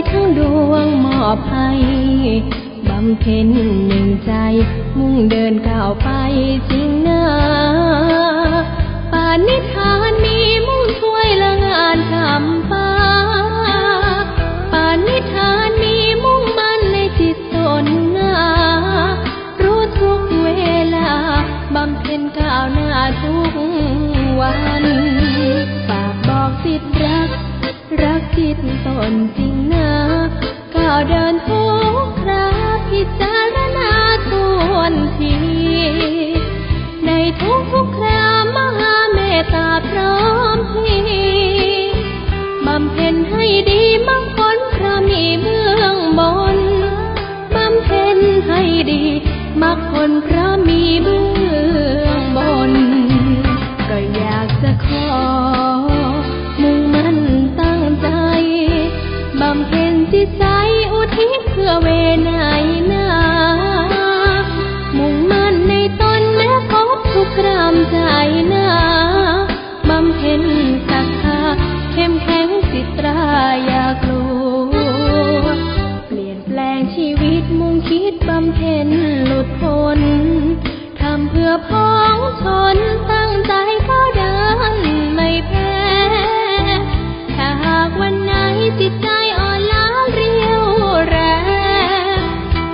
ทั้งดวงมอบให้บำเพ็ญหนึ่งใจมุ่งเดินก้าวไปจริงนะปาณิธานมีมุ่งช่วยละงานทำฟ้าปาณิธานมีมุ่งมั่นในจิตสนงารู้ทุกเวลาบำเพ็ญก้าวหน้าทุกวันฝากบอกสิทธิ์รักจิตตนจริงนะก้าวเดินทุกคราพิจารณาทวนทีในทุกครามหาเมตตาพร้อมพลีบำเพ็ญให้ดีมั่งผลเพราะมีเบื้องบนบำเพ็ญให้ดีมรรคผลเพราะมีเบื้องบนก็อยากจะขอมุ่งมั่นตั้งใจบำเพ็ญจิตใจอุทิศเพื่อเวไนนามุ่งมั่นในตนแม้พบทุกครามใจนาบำเพ็ญศรัทธาเข้มแข็งจิตตราอย่ากลัวเปลี่ยนแปลงชีวิตมุ่งคิดบำเพ็ญหลุดพ้นทำเพื่อพ้องชนตั้งใจก้าวเดินไม่แพ้ถ้าหากวันไหนจิตใจอ่อนล้าเรียวแรง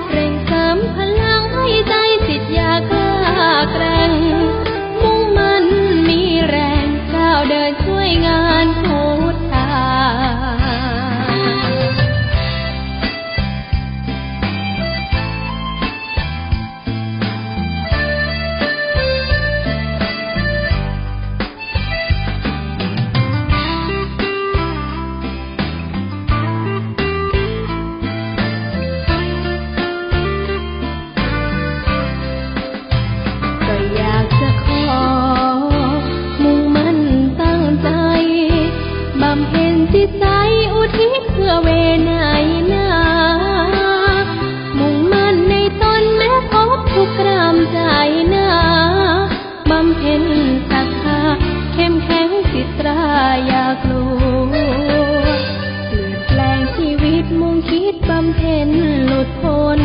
เร่งเสริมพลังให้ใจจิตอย่ากล้าแกร่งมุ่งมั่นมีแรงก้าวเดินช่วยงานพุทธาจิตใจอุทิศเพื่อเวไนนามุ่งมั่นในตนแม้พบทุกครามใจนาบำเพ็ญศรัทธาเข้มแข็งจิตตราอย่ากลัวเปลี่ยนแปลงชีวิตมุ่งคิดบำเพ็ญหลุดพ้น